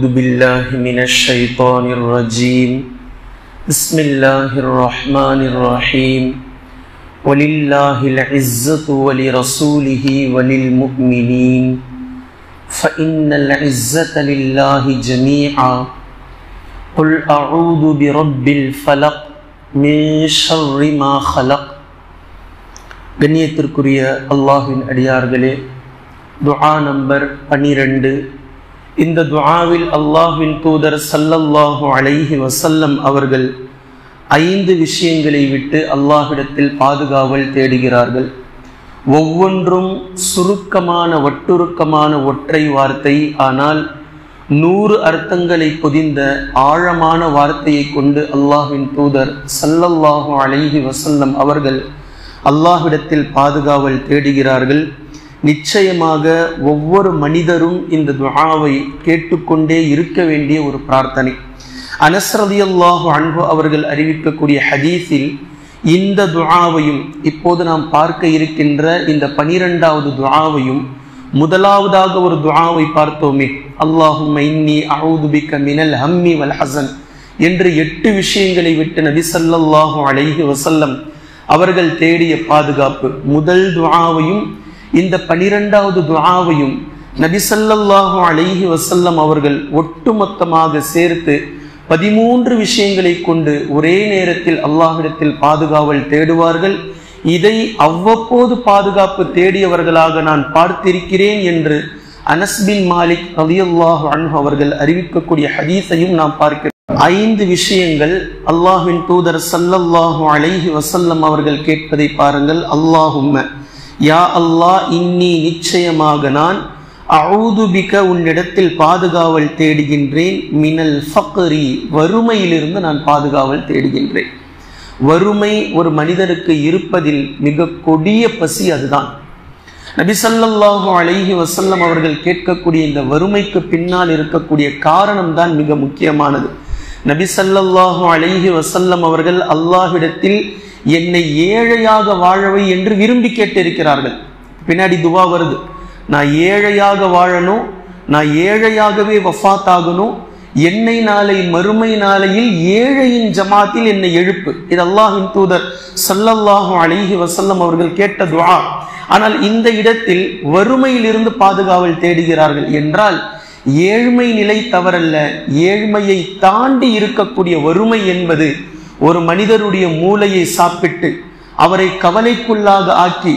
أعوذ بالله من الشيطان الرجيم بسم الله الرحمن الرحيم ولله العزة ولرسوله وللمؤمنين فإن العزة لله جميعا قل أعوذ برب الفلق من شر ما خلق. கண்ணியத்திற்குரிய அல்லாஹ்வின் அடியார்களே, துஆ நம்பர் 12. இந்த துஆவில் அல்லாஹ்வின் தூதர் ஸல்லல்லாஹு அலைஹி வஸல்லம் அவர்கள் 5 விஷயங்களை விட்டு அல்லாஹ்விடத்தில் பாதுகாவல் தேடுகிறார்கள். ஒவ்வொன்றும் சுருக்கமான வட்டுருக்கமான ஒற்றை வார்த்தை, ஆனால் 100 அர்த்தங்களை பொதிந்த ஆழமான வார்த்தையை கொண்டு அல்லாஹ்வின் தூதர் ஸல்லல்லாஹு அலைஹி வஸல்லம் அவர்கள் அல்லாஹ்விடத்தில் பாதுகாவல் தேடுகிறார்கள். நிச்சயமாக ஒவ்வொரு மனிதரும் இந்த துஆவை கேட்டுக்கொண்டே இருக்க வேண்டிய ஒரு பிரார்த்தனை. அனஸ் ரலியல்லாஹு அன்ஹு அவர்கள் அறிவிக்கக்கூடிய ஹதீஸில் இந்த துஆவையும் இப்போது நாம் பார்க்க இருக்கின்ற இந்த 12வது துஆவையும் முதலாவதாக ஒரு துஆவை பார்த்தோமே, அல்லாஹும்ம இன்னி அஊது பிக மினல் ஹம்மி வல் ஹஸன் என்று 8 விஷயங்களை விட்டு நபி ஸல்லல்லாஹு அலைஹி வஸல்லம் அவர்கள் தேடிய பாதுகாப்பு. முதல் துஆவையும் இந்த 12வது துஆவையும் நபி ஸல்லல்லாஹு அலைஹி வஸல்லம் அவர்கள் ஒட்டுமொத்தமாக சேர்த்து 13 விஷயங்களை கொண்டு ஒரே நேரத்தில் அல்லாஹ்விடத்தில் பாதுகாவல் தேடுவார்கள். இதை அவ்வப்போது பாதுகாப்பு தேடியவர்களாக நான் பார்த்திருக்கிறேன் என்று அனஸ் பின் மாலிக் ரலியல்லாஹு அன்ஹு அவர்கள் அறிவிக்கக்கூடிய ஹதீஸையும் நாம் பார்க்கிறோம். 5 விஷயங்கள் அல்லாஹ்வின் தூதர் ஸல்லல்லாஹு அலைஹி வஸல்லம் அவர்கள் கேட்பதை பாருங்கள். அல்லாஹும்ம, யா அல்லாஹ், இன்னி, நிச்சயமாக நான், அஊது பிக, உன்னிடத்தில் பாதுகாவல் தேடுகின்றேன், மினல் ஃபக்ரி, வறுமையிலிருந்து நான் பாதுகாவல் தேடுகின்றேன். வறுமை ஒரு மனிதனுக்கு இருப்பதில் மிக கொடிய பசி, அதுதான். நபி ஸல்லல்லாஹு அலைஹி வஸல்லம் அவர்கள் கேட்கக்கூடிய இந்த வறுமைக்கு பின்னால் இருக்கக்கூடிய காரணம் தான் மிக முக்கியமானது. நபி ஸல்லல்லாஹு அலைஹி வஸல்லம் அவர்கள் அல்லாஹ்விடத்தில் என்னை ஏழையாக வாழவை என்று விரும்பி கேட்டிருக்கிறார்கள். பின்னாடி துவா வருது, நான் ஏழையாக வாழணும், நான் ஏழையாகவே வஃபாத் ஆகணும், என்னை நாளை மறுமை நாளையில் ஏழையின் ஜமாத்தில் என்னை எழுப்பு. இது அல்லாஹ்வின் தூதர் ஸல்லல்லாஹு அலைஹி வஸல்லம் அவர்கள் கேட்ட துஆ. ஆனால் இந்த இடத்தில் வறுமையிலிருந்து பாதுகாவல் தேடுகிறார்கள் என்றால் ஏழ்மை நிலை தவறல்ல, ஏழ்மையை தாண்டி இருக்கக்கூடிய வறுமை என்பது ஒரு மனிதருடைய மூளையை சாப்பிட்டு அவரை கவலைக்குள்ளாக ஆக்கி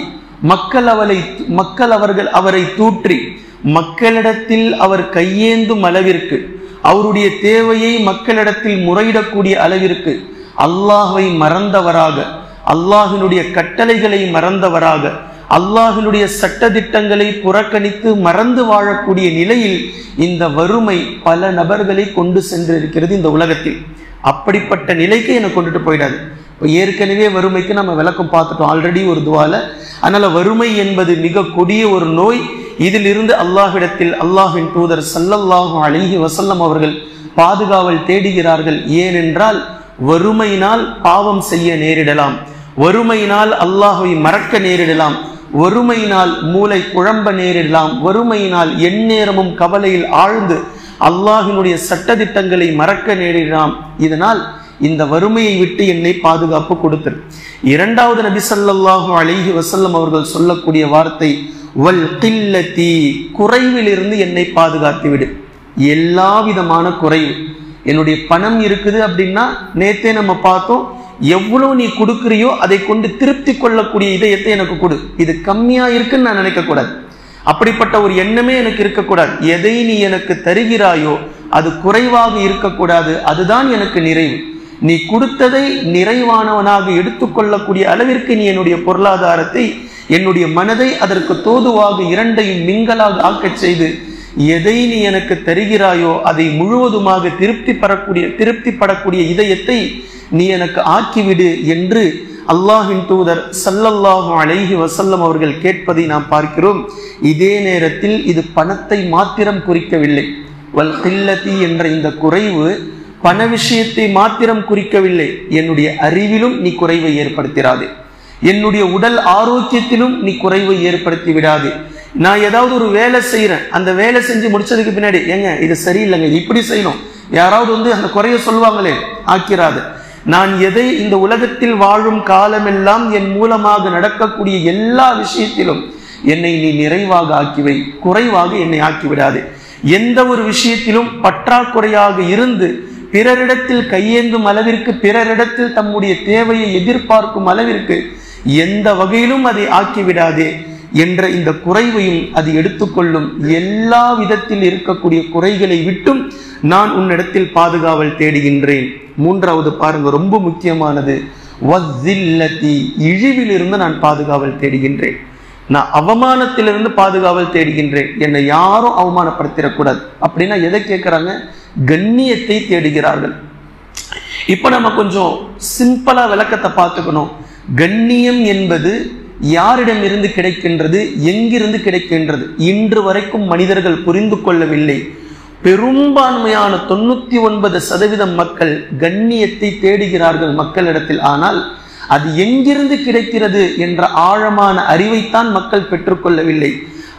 மக்கள் அவரை தூற்றி மக்களிடத்தில் அவர் கையேந்தும் அளவிற்கு, அவருடைய தேவையை மக்களிடத்தில் முறையிடக்கூடிய அளவிற்கு அல்லாஹ்வை மறந்தவராக, அல்லாஹ்வினுடைய கட்டளைகளை மறந்தவராக, அல்லாஹ்வினுடைய சட்டதிட்டங்களை புறக்கணித்து மறந்து வாழக்கூடிய நிலையில் இந்த வறுமை பல நபர்களை கொண்டு சென்றிருக்கிறது இந்த உலகத்தில். அப்படிப்பட்ட நிலைக்கு என்னை கொண்டுட்டு போயிடாது. இப்போ ஏற்கனவே வறுமைக்கு நம்ம விளக்கம் பார்த்துட்டோம் ஆல்ரெடி ஒரு துவால. அதனால வறுமை என்பது மிக கொடிய ஒரு நோய். இதிலிருந்து அல்லாஹ்விடத்தில் அல்லாஹ்வின் தூதர் ஸல்லல்லாஹு அலைஹி வஸல்லம் அவர்கள் பாதுகாவல் தேடுகிறார்கள். ஏனென்றால் வறுமையினால் பாவம் செய்ய நேரிடலாம், வறுமையினால் அல்லாஹ்வை மறக்க நேரிடலாம், வறுமையினால் மூளை குழம்ப நேரிடலாம், வறுமையினால் எந்நேரமும் கவலையில் ஆழ்ந்து அல்லாஹ்வினுடைய சட்டதிட்டங்களை மறக்க நேரிடலாம். இதனால் இந்த வறுமையை விட்டு என்னை பாதுகாப்பு கொடுத்தது. 2வது நபி ஸல்லல்லாஹு அலைஹி வஸல்லம் அவர்கள் சொல்லக்கூடிய வார்த்தை வல் கில்லதி, குறைவிலிருந்து என்னை பாதுகாத்து விடு. எல்லா விதமான குறைவு, என்னுடைய பணம் இருக்குது அப்படின்னா நேத்தே நம்ம பார்த்தோம், எவ்வளவு நீ கொடுக்குறியோ அதை கொண்டு திருப்தி கொள்ளக்கூடிய இதயத்தை எனக்கு கொடு. இது கம்மியா இருக்குன்னு நான் நினைக்க கூடாது, அப்படிப்பட்ட ஒரு எண்ணமே எனக்கு இருக்கக்கூடாது. எதை நீ எனக்கு தருகிறாயோ அது குறைவாக இருக்கக்கூடாது, அதுதான் எனக்கு நிறைவு. நீ கொடுத்ததை நிறைவானவனாக எடுத்துக்கொள்ளக்கூடிய அளவிற்கு நீ என்னுடைய பொருளாதாரத்தை, என்னுடைய மனதை அதற்கு தோதுவாக இரண்டையும் மிங்கலாக ஆக்கச் செய்து எதை நீ எனக்கு தருகிறாயோ அதை முழுவதுமாக திருப்திப்படக்கூடிய இதயத்தை நீ எனக்கு ஆக்கிவிடு என்று அல்லாஹ்வின் தூதர் ஸல்லல்லாஹு அலைஹி வஸல்லம் அவர்கள் கேட்பதை நாம் பார்க்கிறோம். இதே நேரத்தில் இது பணத்தை மாத்திரம் குறிக்கவில்லை. வல் கில்லதி என்ற இந்த குறைவு பண விஷயத்தை மாத்திரம் குறிக்கவில்லை. என்னுடைய அறிவிலும் நீ குறைவை ஏற்படுத்திடாதே, என்னுடைய உடல் ஆரோக்கியத்திலும் நீ குறைவை ஏற்படுத்தி விடாதே, நான் ஏதாவது ஒரு வேலை செய்யறேன், அந்த வேலை செஞ்சு முடிச்சதுக்கு பின்னாடி ஏங்க இது சரியில்லைங்க, இது இப்படி செய்யணும், யாராவது அந்த குறைய சொல்லுவாங்களே, ஆக்கிறாது. நான் எதை இந்த உலகத்தில் வாழும் காலமெல்லாம் என் மூலமாக நடக்கக்கூடிய எல்லா விஷயத்திலும் என்னை நீ நிறைவாக ஆக்கிவை, குறைவாக என்னை ஆக்கிவிடாது. எந்த ஒரு விஷயத்திலும் பற்றாக்குறையாக இருந்து பிறரிடத்தில் கையேந்தும் அளவிற்கு, பிறரிடத்தில் தம்முடைய தேவையை எதிர்பார்க்கும் அளவிற்கு எந்த வகையிலும் அதை ஆக்கிவிடாதே என்ற இந்த குறைவையும் அது எடுத்துக்கொள்ளும். எல்லா விதத்தில் இருக்கக்கூடிய குறைகளை விட்டும் நான் உன்னிடத்தில் பாதுகாவல் தேடுகின்றேன். மூன்றாவது பாருங்க, ரொம்ப முக்கியமானது, வஸ்ஸில்லதி, இழிவிலிருந்து நான் பாதுகாவல் தேடுகின்றேன். நான் அவமானத்திலிருந்து பாதுகாவல் தேடுகின்றேன். என்னை யாரும் அவமானப்படுத்திடக்கூடாது. அப்படின்னா எதை கேட்கிறாங்க? கண்ணியத்தை தேடுகிறார்கள். இப்ப நம்ம கொஞ்சம் சிம்பிளா விளக்கத்தை பார்த்துக்கணும். கண்ணியம் என்பது யாரிடம் இருந்து கிடைக்கின்றது, எங்கிருந்து கிடைக்கின்றது? இன்று வரைக்கும் மனிதர்கள் புரிந்து கொள்ளவில்லை. பெரும்பான்மையான 99% மக்கள் கண்ணியத்தை தேடுகிறார்கள் மக்களிடத்தில். ஆனால் அது எங்கிருந்து கிடைக்கிறது என்ற ஆழமான அறிவைத்தான் மக்கள் பெற்றுக்கொள்ளவில்லை.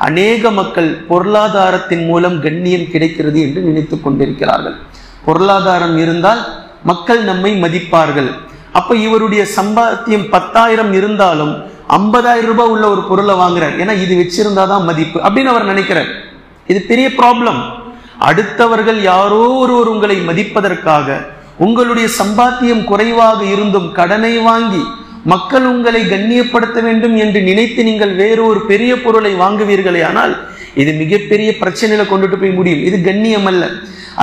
அநேக மக்கள் பொருளாதாரத்தின் மூலம் கண்ணியம் கிடைக்கிறது என்று நினைத்துக் கொண்டிருக்கிறார்கள். பொருளாதாரம் இருந்தால் மக்கள் நம்மை மதிப்பார்கள். அப்ப இவருடைய சம்பாத்தியம் 10,000 இருந்தாலும் 50,000 ரூபாய் உள்ள ஒரு பொருளை வாங்குறார், ஏன்னா இது வச்சிருந்தாதான் மதிப்பு அப்படின்னு அவர் நினைக்கிறார். இது பெரிய ப்ராப்ளம். அடுத்தவர்கள் யாரோ ஒருவர் உங்களை மதிப்பதற்காக உங்களுடைய சம்பாத்தியம் குறைவாக இருந்தும் கடனை வாங்கி மக்கள் உங்களை கண்ணியப்படுத்த வேண்டும் என்று நினைத்து நீங்கள் வேறொரு பெரிய பொருளை வாங்குவீர்களே, ஆனால் இது மிகப்பெரிய பிரச்சனையில கொண்டுட்டு போய் முடியும். இது கண்ணியம் அல்ல.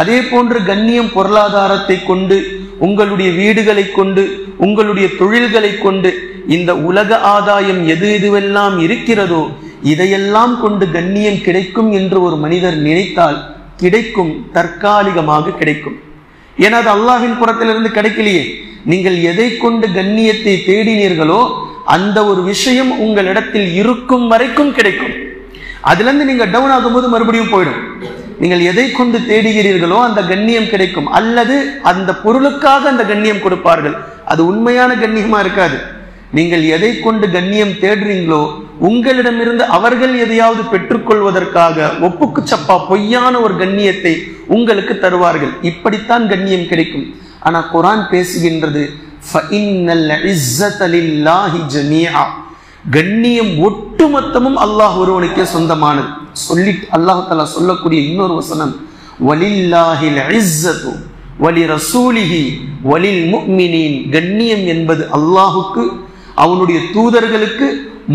அதே போன்று கண்ணியம் பொருளாதாரத்தை கொண்டு, உங்களுடைய வீடுகளை கொண்டு, உங்களுடைய தொழில்களை கொண்டு, இந்த உலக ஆதாயம் எது எதுவெல்லாம் இருக்கிறதோ இதையெல்லாம் கொண்டு கண்ணியம் கிடைக்கும் என்று ஒரு மனிதர் நினைத்தால் கிடைக்கும், தற்காலிகமாக கிடைக்கும். ஏன்னா அது அல்லாஹ்வின் புறத்திலிருந்து கிடைக்கலையே. நீங்கள் எதை கொண்டு கண்ணியத்தை தேடினீர்களோ அந்த ஒரு விஷயம் உங்களிடத்தில் இருக்கும் வரைக்கும் கிடைக்கும். அதுல இருந்து நீங்க டவுன் ஆகும்போது மறுபடியும் போயிடும். நீங்கள் எதை கொண்டு தேடுகிறீர்களோ அந்த கண்ணியம் கிடைக்கும். அல்லது அந்த பொருளுக்காக அந்த கண்ணியம் கொடுப்பார்கள், அது உண்மையான கண்ணியமா இருக்காது. நீங்கள் எதை கொண்டு கண்ணியம் தேடுறீங்களோ உங்களிடமிருந்து அவர்கள் எதையாவது பெற்றுக்கொள்வதற்காக ஒப்புக்கு சப்பா பொய்யான ஒரு கண்ணியத்தை உங்களுக்கு தருவார்கள். இப்படித்தான் கண்ணியம் கிடைக்கும். ஆனா குர்ஆன் பேசுகின்றது, கண்ணியம் ஒட்டுமொத்தமும் அல்லாஹ் ஒருவனுக்கே சொந்தமானது. சொல்லிட்டு அல்லாஹ் தஆலா சொல்லக்கூடிய இன்னொரு வசனம், வலில்லாஹில் இஸ்ஸத்து வலி ரசூலிஹி வலில் முஃமினீன், கண்ணியம் என்பது அல்லாஹுக்கு, அவனுடைய தூதர்களுக்கு,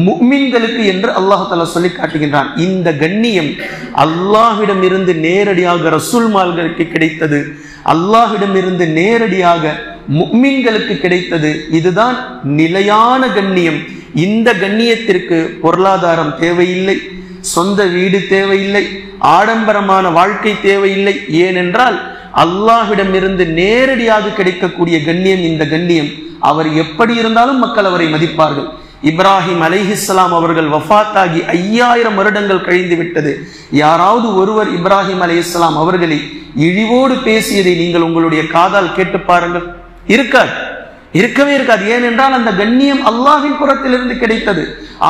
முஃமின்களுக்கு என்று அல்லாஹ் தஆலா சொல்லி காட்டுகின்றான். இந்த கண்ணியம் அல்லாஹ்விடம் இருந்து நேரடியாக ரசூல்மார்களுக்கு கிடைத்தது, அல்லாஹ்விடம் இருந்து நேரடியாக முஃமின்களுக்கு கிடைத்தது. இதுதான் நிலையான கண்ணியம். இந்த கண்ணியத்திற்கு பொருளாதாரம் தேவையில்லை, சொந்த வீடு தேவையில்லை, ஆடம்பரமான வாழ்க்கை தேவையில்லை. ஏனென்றால் அல்லாஹ்விடம் இருந்து நேரடியாக கிடைக்கக்கூடிய கண்ணியம் இந்த கண்ணியம். அவர் எப்படி இருந்தாலும் மக்கள் அவரை மதிப்பார்கள். இப்ராஹிம் அலைஹிஸ்ஸலாம் அவர்கள் வஃபாத்தாகி 5000 வருடங்கள் கழிந்து விட்டது. யாராவது ஒருவர் இப்ராஹிம் அலைஹிஸ்ஸலாம் அவர்களை இழிவோடு பேசியதை நீங்கள் உங்களுடைய காதால் கேட்டு பாருங்கள். இருக்காது, இருக்கவே இருக்காது. ஏனென்றால் அந்த கண்ணியம் அல்லாஹ்வின் புறத்திலிருந்து கிடைத்தது.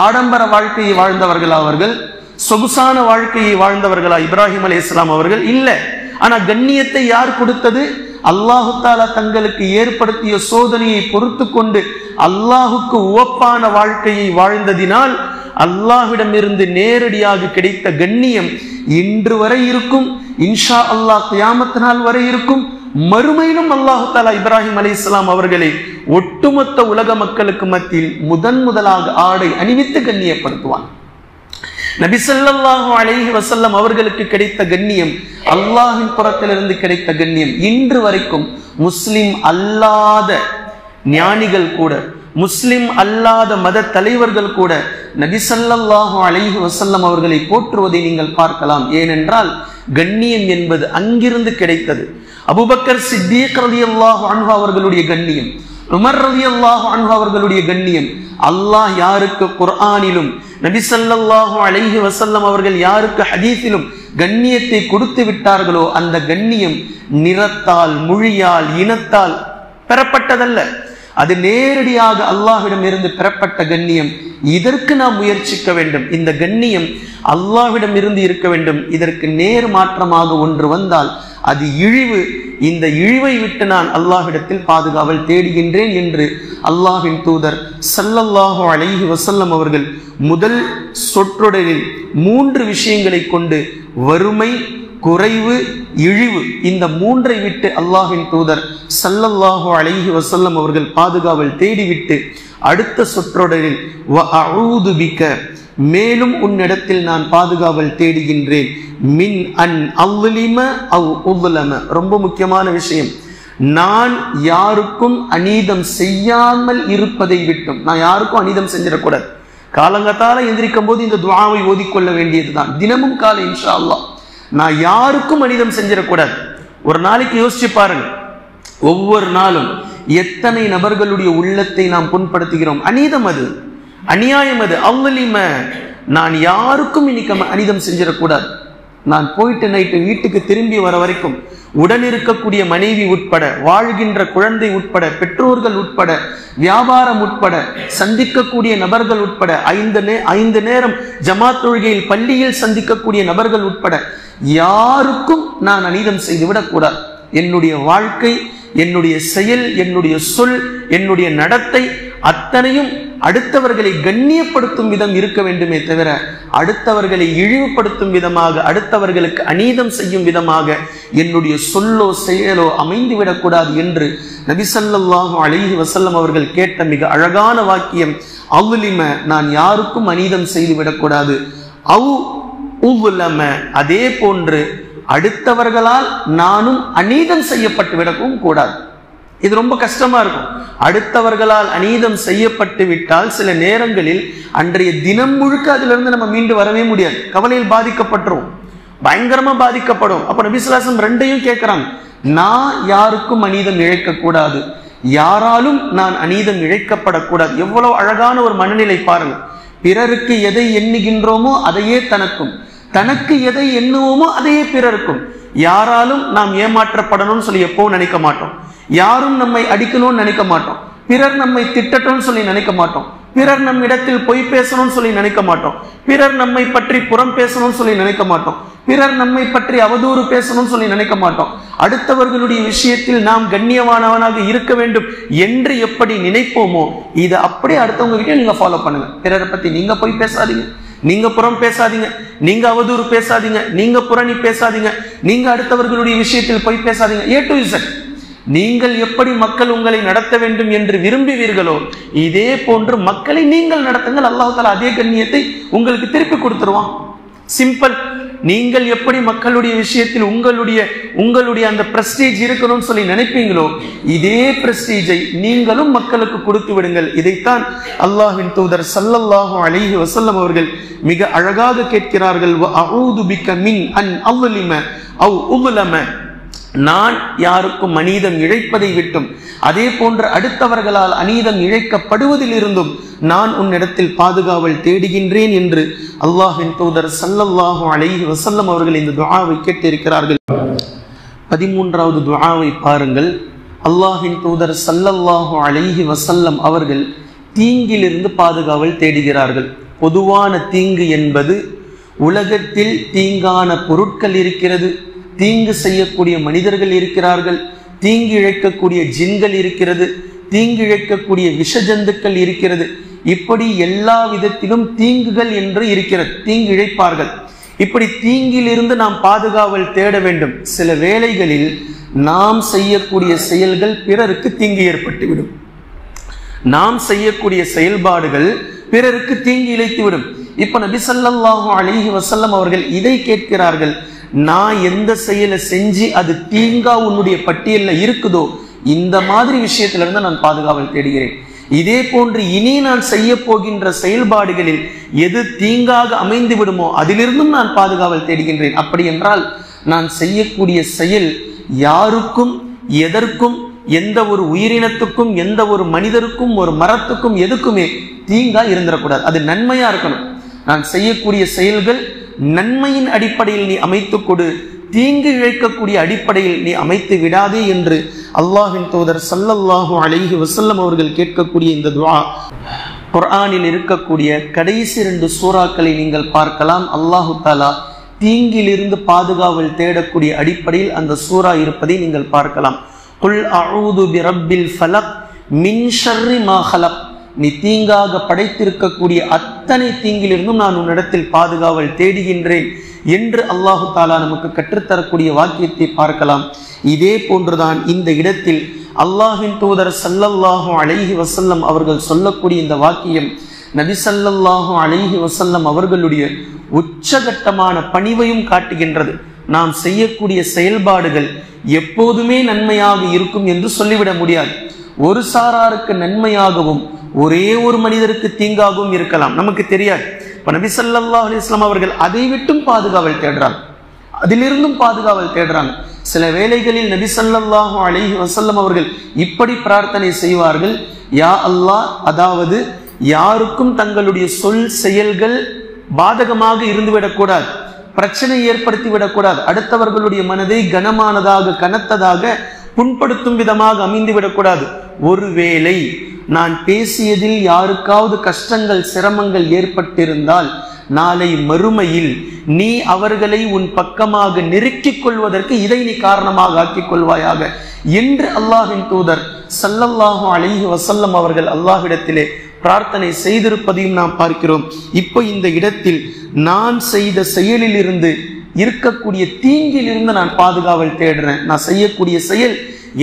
ஆடம்பர வாழ்க்கையை வாழ்ந்தவர்களா அவர்கள்? சொகுசான வாழ்க்கையை வாழ்ந்தவர்களா இப்ராஹிம் அலைஹிஸ்ஸலாம் அவர்கள்? இல்லை. ஆனா கண்ணியத்தை யார் கொடுத்தது? அல்லாஹு தஆலா தங்களுக்கு ஏற்படுத்திய சோதனையை பொறுத்து கொண்டு அல்லாஹுக்கு உவப்பான வாழ்க்கையை வாழ்ந்ததினால் அல்லாஹ்விடம் இருந்து நேரடியாக கிடைத்த கண்ணியம் இன்று வரை இருக்கும். இன்ஷா அல்லாஹ் கியாமத் நாள் வரை இருக்கும். மறுமையிலும் அல்லாஹு தஆலா இப்ராஹிம் அலைஹிஸ்ஸலாம் அவர்களை ஒட்டுமொத்த உலக மக்களுக்கு மத்தியில் முதலாக ஆடை அணிவித்து கண்ணியப்படுத்துவான். நபி ஸல்லல்லாஹு அலைஹி வஸல்லம் அவர்களுக்கு கிடைத்த கண்ணியம் அல்லாஹ்வின் புறத்திலிருந்து கிடைத்த கண்ணியம். இன்று வரைக்கும் முஸ்லிம் அல்லாத ஞானிகள் கூட, முஸ்லிம் அல்லாத மத தலைவர்கள் கூட நபி ஸல்லல்லாஹு அலைஹி வஸல்லம் அவர்களை போற்றுவதை நீங்கள் பார்க்கலாம். ஏனென்றால் கண்ணியம் என்பது அங்கிருந்து கிடைத்தது. அபூபக்கர் சித்தீக் ரலியல்லாஹு அன்ஹு அவர்களுடைய கண்ணியம், உமர் ரலியல்லாஹு அன்ஹு அவர்களுடைய கண்ணியம், அல்லாஹ் யாருக்கு குர்ஆனிலும் நபி ஸல்லல்லாஹு அலைஹி வஸல்லம் அவர்கள் யாருக்கு ஹதீஸிலும் கண்ணியத்தை கொடுத்து விட்டார்களோ அந்த கண்ணியம் நிறத்தால், மொழியால், இனத்தால் பெறப்பட்டதல்ல. அது நேரடியாக அல்லாஹ்விடம் இருந்து பெறப்பட்ட கண்ணியம். இதற்கு நாம் முயற்சிக்க வேண்டும். இந்த கண்ணியம் அல்லாஹ்விடம் இருந்து இருக்க வேண்டும். இதற்கு நேர் மாற்றமாக ஒன்று வந்தால் அது இழிவு. இந்த இழிவை விட்டு நான் அல்லாஹ்விடத்தில் பாதுகாவல் தேடுகின்றேன் என்று அல்லாஹ்வின் தூதர் ஸல்லல்லாஹு அலைஹி வஸல்லம் அவர்கள் முதல் சொற்றொடரில் 3 விஷயங்களை கொண்டு, வறுமை, குறைவு, இழிவு, இந்த 3ஐ விட்டு அல்லாஹ்வின் தூதர் ஸல்லல்லாஹு அலைஹி வஸல்லம் அவர்கள் பாதுகாவல் தேடிவிட்டு அடுத்த சொற்றொடரில் வஅஊது பிக, மேலும் உன்னிடத்தில் நான் பாதுகாவல் தேடுகின்றேன், மின் அன் அவ்லிம அவ் உவ்லம. ரொம்ப முக்கியமான விஷயம், நான் யாருக்கும் அநீதம் செய்யாமல் இருப்பதை விட்டும். நான் யாருக்கும் அநீதம் செஞ்சிடக்கூடாது. காலங்கத்தால எந்திரிக்கும் போது இந்த துஆவை ஓதிக்கொள்ள வேண்டியதுதான். தினமும் காலை இன்ஷா அல்லாஹ் நான் யாருக்கும் அநீதம் செஞ்சிடக்கூடாது. ஒரு நாளைக்கு யோசிச்சு பாருங்க, ஒவ்வொரு நாளும் எத்தனை நபர்களுடைய உள்ளத்தை நாம் புண்படுத்துகிறோம். அநீதம் அது, அநியாயம் அது. அவ்லிம, நான் யாருக்கும் இன்னைக்கு அநீதம் செஞ்சிடக்கூடாது. நான் போயிட்டு நைட்டு வீட்டுக்கு திரும்பி வர வரைக்கும் உடன் இருக்கக்கூடிய மனைவி உட்பட, வாழ்கின்ற குழந்தை உட்பட, பெற்றோர்கள் உட்பட, வியாபாரம் உட்பட, சந்திக்கக்கூடிய நபர்கள் உட்பட, 5 நேரம் ஜமாத் தொழுகையில் பள்ளியில் சந்திக்கக்கூடிய நபர்கள் உட்பட யாருக்கும் நான் அநீதம் செய்துவிடக்கூடாது. என்னுடைய வாழ்க்கை, என்னுடைய செயல், என்னுடைய சொல், என்னுடைய நடத்தை அத்தனையும் அடுத்தவர்களை கண்ணியப்படுத்தும் விதம் இருக்க வேண்டுமே தவிர அடுத்தவர்களை இழிவுபடுத்தும் விதமாக, அடுத்தவர்களுக்கு அநீதம் செய்யும் விதமாக என்னுடைய சொல்லோ செயலோ அமைந்துவிடக்கூடாது என்று நபி ஸல்லல்லாஹு அலைஹி வஸல்லம் அவர்கள் கேட்ட மிக அழகான வாக்கியம் அவ்லிம, நான் யாருக்கும் அநீதம் செய்து விடக்கூடாது. அவ் உவ்லம, அதே போன்று அடுத்தவர்களால் நானும் அநீதம் செய்யப்பட்டு விடவும் கூடாது. இது ரொம்ப கஷ்டமா இருக்கும். அடுத்தவர்களால் அநீதம் செய்யப்பட்டு விட்டால் சில நேரங்களில் அன்றைய தினம் முழுக்க அதிலிருந்து நம்ம மீண்டு வரவே முடியாது. கவலையில் பாதிக்கப்பட்டுரும், பயங்கரமா பாதிக்கப்படும். அப்ப நபி ஸல்லல்லாஹு அலைஹி வஸல்லம் 2ஐயும் கேட்கிறாங்க. நான் யாருக்கும் அநீதம் இழைக்க கூடாது, யாராலும் நான் அநீதம் இழைக்கப்படக்கூடாது. எவ்வளவு அழகான ஒரு மனநிலை பாருங்க. பிறருக்கு எதை எண்ணுகின்றோமோ அதையே தனக்கும், தனக்கு எதை எண்ணுவோமோ அதையே பிறருக்கும். யாராலும் நாம் ஏமாற்றப்படணும்னு சொல்லி எப்பவும் நினைக்க மாட்டோம். யாரும் நம்மை அடிக்கணும்னு நினைக்க மாட்டோம். பிறர் நம்மை திட்டட்டும்னு சொல்லி நினைக்க மாட்டோம். பிறர் நம் இடத்தில் பொய் பேசணும்னு சொல்லி நினைக்க மாட்டோம். பிறர் நம்மை பற்றி புறம் பேசணும்னு சொல்லி நினைக்க மாட்டோம். பிறர் நம்மை பற்றி அவதூறு பேசணும்னு சொல்லி நினைக்க மாட்டோம். அடுத்தவர்களுடைய விஷயத்தில் நாம் கண்ணியமானவனாக இருக்க வேண்டும் என்று எப்படி நினைப்போமோ இதை அப்படியே அடுத்தவங்க கிட்ட நீங்க ஃபாலோ பண்ணுங்க. பிறரை பத்தி நீங்க பொய் பேசாதீங்க, நீங்க புறம் பேசாதீங்க, நீங்க அவதூறு பேசாதீங்க, நீங்க புரணி பேசாதீங்க, நீங்க அடுத்தவர்களுடைய விஷயத்தில் பொய் பேசாதீங்க. A to Z நீங்கள் எப்படி மக்கள் உங்களை நடத்த வேண்டும் என்று விரும்புவீர்களோ இதே போன்று மக்களை நீங்கள் நடத்துங்கள். அல்லாஹ் தஆலா அதே கண்ணியத்தை உங்களுக்கு திருப்பி கொடுத்துருவான். சிம்பிள். நீங்கள் எப்படி மக்களுடைய விஷயத்தில் உங்களுடைய அந்த பிரஸ்டீஜ் இருக்கணும்னு சொல்லி நினைப்பீங்களோ இதே பிரஸ்டீஜை நீங்களும் மக்களுக்கு கொடுத்து விடுங்கள். இதைத்தான் அல்லாஹ்வின் தூதர் ஸல்லல்லாஹு அலைஹி வஸல்லம் அவர்கள் மிக அழகாக கேட்கிறார்கள். வஅஊது பிக மின் அன் அவ்லிம அவ் உவ்லம, நான் யாருக்கும் அநீதம் இழைப்பதை விட்டும் அதே போன்று அடுத்தவர்களால் அநீதம் இழைக்கப்படுவதில் இருந்தும் நான் உன்னிடத்தில் பாதுகாவல் தேடுகின்றேன் என்று அல்லாஹ்வின் தூதர் ஸல்லல்லாஹு அலைஹி வஸல்லம் அவர்கள் இந்த துஆவை கேட்டிருக்கிறார்கள். 13வது துஆவை பாருங்கள். அல்லாஹ்வின் தூதர் ஸல்லல்லாஹு அலைஹி வஸல்லம் அவர்கள் தீங்கிலிருந்து பாதுகாவல் தேடுகிறார்கள். பொதுவான தீங்கு என்பது உலகத்தில் தீங்கான பொருட்கள் இருக்கிறது, தீங்கு செய்யக்கூடிய மனிதர்கள் இருக்கிறார்கள், தீங்கு இழைக்கக்கூடிய ஜின்கள் இருக்கிறது, தீங்கு இழைக்கக்கூடிய விஷ ஜந்துக்கள் இருக்கிறது. இப்படி எல்லா விதத்திலும் தீங்குகள் என்று இருக்கிறது, தீங்கு இழைப்பார்கள். இப்படி தீங்கிலிருந்து நாம் பாதுகாவல் தேட வேண்டும். சில வேளைகளில் நாம் செய்யக்கூடிய செயல்கள் பிறருக்கு தீங்கு ஏற்பட்டுவிடும். நாம் செய்யக்கூடிய செயல்பாடுகள் பிறருக்கு தீங்கு இழைத்துவிடும். இப்ப நபி ஸல்லல்லாஹு அலைஹி வஸல்லம் அவர்கள் இதை கேட்கிறார்கள். நான் எந்த செயலை செஞ்சு அது தீங்கா உன்னுடைய பட்டியல்ல இருக்குதோ இந்த மாதிரி விஷயத்துல இருந்து நான் பாதுகாவல் தேடுகிறேன். இதே போன்று இனி நான் செய்ய போகின்ற செயல்பாடுகளில் எது தீங்காக அமைந்து விடுமோ அதிலிருந்தும் நான் பாதுகாவல் தேடுகின்றேன். அப்படி என்றால் நான் செய்யக்கூடிய செயல் யாருக்கும் எதற்கும் எந்த ஒரு உயிரினத்துக்கும் எந்த ஒரு மனிதருக்கும் ஒரு மரத்துக்கும் எதுக்குமே தீங்கா இருந்துடக்கூடாது. அது நன்மையா இருக்கணும். நான் செய்யக்கூடிய செயல்கள் நன்மையின் அடிப்படையில் நீ அமைத்துக் கொடு, தீங்கு இழைக்கக்கூடிய அடிப்படையில் நீ அமைத்து விடாதே என்று அல்லாஹ்வின் தூதர் ஸல்லல்லாஹு அலைஹி வஸல்லம் அவர்கள் கேட்கக்கூடிய இந்த துஆ குர்ஆனில் இருக்கக்கூடிய கடைசி 2 சூறாக்களை நீங்கள் பார்க்கலாம். அல்லாஹு தஆலா தீங்கிலிருந்து பாதுகாவல் தேடக்கூடிய அடிப்படையில் அந்த சூரா இருப்பதை நீங்கள் பார்க்கலாம். குல் அஊது பிரப்பில் ஃபலக் மின் ஷர்ரி மா ஹலக், நீ தீங்காக படைத்திருக்கக்கூடிய அத்தனை தீங்கிலிருந்தும் நான் உன்னிடத்தில் பாதுகாவல் தேடுகின்றேன் என்று அல்லாஹு தஆலா நமக்கு கற்றுத்தரக்கூடிய வாக்கியத்தை பார்க்கலாம். இதே போன்றுதான் இந்த இடத்தில் அல்லாஹ்வின் தூதர் ஸல்லல்லாஹு அலைஹி வஸல்லம் அவர்கள் சொல்லக்கூடிய இந்த வாக்கியம் நபி ஸல்லல்லாஹு அலைஹி வஸல்லம் அவர்களுடைய உச்சகட்டமான பணிவையும் காட்டுகின்றது. நாம் செய்யக்கூடிய செயல்பாடுகள் எப்போதுமே நன்மையாக இருக்கும் என்று சொல்லிவிட முடியாது. ஒரு சாராருக்கு நன்மையாகவும் ஒரே ஒரு மனிதருக்கு தீங்காகவும் இருக்கலாம், நமக்கு தெரியாது. இப்ப நபி ஸல்லல்லாஹு அலைஹி வஸல்லம் அவர்கள் அதை விட்டும் பாதுகாவல் தேடுறாங்க, அதிலிருந்தும் பாதுகாவல் தேடுறாங்க. சில வேளைகளில் நபி ஸல்லல்லாஹு அலைஹி வஸல்லம் அவர்கள் இப்படி பிரார்த்தனை செய்வார்கள், யா அல்லாஹ், அதாவது யாருக்கும் தங்களுடைய சொல் செயல்கள் பாதகமாக இருந்துவிடக்கூடாது, பிரச்சனை ஏற்படுத்தி விடக்கூடாது, அடுத்தவர்களுடைய மனதை கனமானதாக கனத்ததாக புண்படுத்தும் விதமாக அமைந்துவிடக்கூடாது. ஒருவேளை நான் பேசியதில் யாருக்காவது கஷ்டங்கள் சிரமங்கள் ஏற்பட்டிருந்தால் நாளை மறுமையில் நீ அவர்களை உன் பக்கமாக நெருக்கிக் கொள்வதற்கு இதை நீ காரணமாக ஆக்கிக் கொள்வாயாக என்று அல்லாஹ்வின் தூதர் ஸல்லல்லாஹு அலைஹி வஸல்லம் அவர்கள் அல்லாஹ்விடத்திலே பிரார்த்தனை செய்திருப்பதையும் நாம் பார்க்கிறோம். இப்போ இந்த இடத்தில் நான் செய்த செயலில் இருந்து இருக்கக்கூடிய தீங்கிலிருந்து நான் பாதுகாவல் தேடுறேன். நான் செய்யக்கூடிய செயல்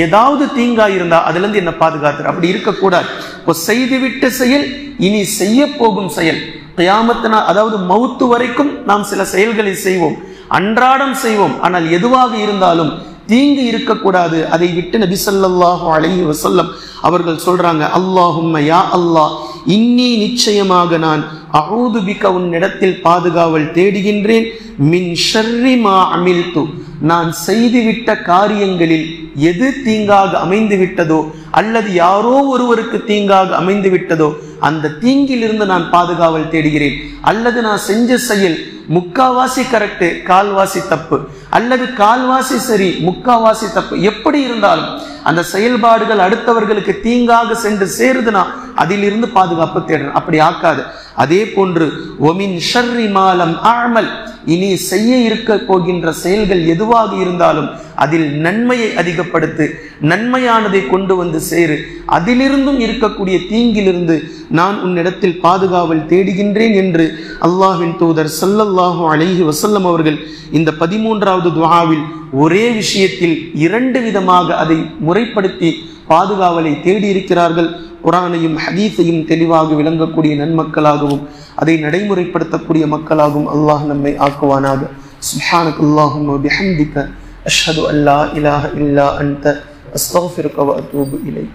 ஏதாவது தீங்கா இருந்தா அதுல இருந்து என்ன பாதுகாத்துற, அப்படி இருக்கக்கூடாது. இப்போ செய்துவிட்ட செயல் இனி செய்ய போகும் செயல் கியாமத்தினா, அதாவது மௌத்து வரைக்கும் நாம் சில செயல்களை செய்வோம், அன்றாடம் செய்வோம். ஆனால் எதுவாக இருந்தாலும் தீங்கு இருக்கக்கூடாது. அதை விட்டு நபி ஸல்லல்லாஹு அலைஹி வஸல்லம் அவர்கள் சொல்றாங்க, அல்லாஹும்ம யா அல்லாஹ், இன்னி நிச்சயமாக நான் அஊது பிக உன்னிடத்தில் பாதுகாவல் தேடுகின்றேன், மின் ஷர்ரி மா அமில்து, நான் செய்துவிட்ட காரியங்களில் எது தீங்காக அமைந்து விட்டதோ அல்லது யாரோ ஒருவருக்கு தீங்காக அமைந்து விட்டதோ அந்த தீங்கிலிருந்து நான் பாதுகாவல் தேடுகிறேன். அல்லது நான் செஞ்ச செயல் முக்காவாசி கரெக்டு கால்வாசி தப்பு, அல்லது கால்வாசி சரி முக்காவாசி தப்பு, எப்படி இருந்தாலும் அந்த செயல்பாடுகள் அடுத்தவர்களுக்கு தீங்காக சென்று சேருதுனா அதிலிருந்து பாதுகாப்பு தேடுறேன், அப்படி ஆக்காது. அதே போன்று ஒமின் ஷர்ரி மாலம் அமல், இனி செய்ய இருக்க போகின்ற செயல்கள் எதுவாக இருந்தாலும் அதில் நன்மையை அதிகப்படுத்து, நன்மையானதை கொண்டு வந்து சேரு, அதிலிருந்தும் இருக்கக்கூடிய தீங்கிலிருந்து நான் உன்னிடத்தில் பாதுகாவல் தேடுகின்றேன் என்று அல்லாஹ்வின் தூதர் ஸல்லல்லாஹு அலைஹி வஸல்லம் அவர்கள் இந்த 13வது துஆவில் ஒரே விஷயத்தில் 2 விதமாக அதை முறைப்படுத்தி பாதுகாவலை தேடி இருக்கிறார்கள். குர்ஆனையும் ஹதீஸையும் தெளிவாக விளங்கக்கூடிய நன்மக்களாகவும் அதை நடைமுறைப்படுத்தக்கூடிய மக்களாகவும் அல்லாஹ் நம்மை ஆக்குவானாக. சுப்ஹானக்கல்லாஹும்ம வ பிஹம்திக அஷ்ஹது அல்லா இலாஹ இல்லா அன்த அஸ்தக்ஃபிருக வ அத்தூபு இலைக்.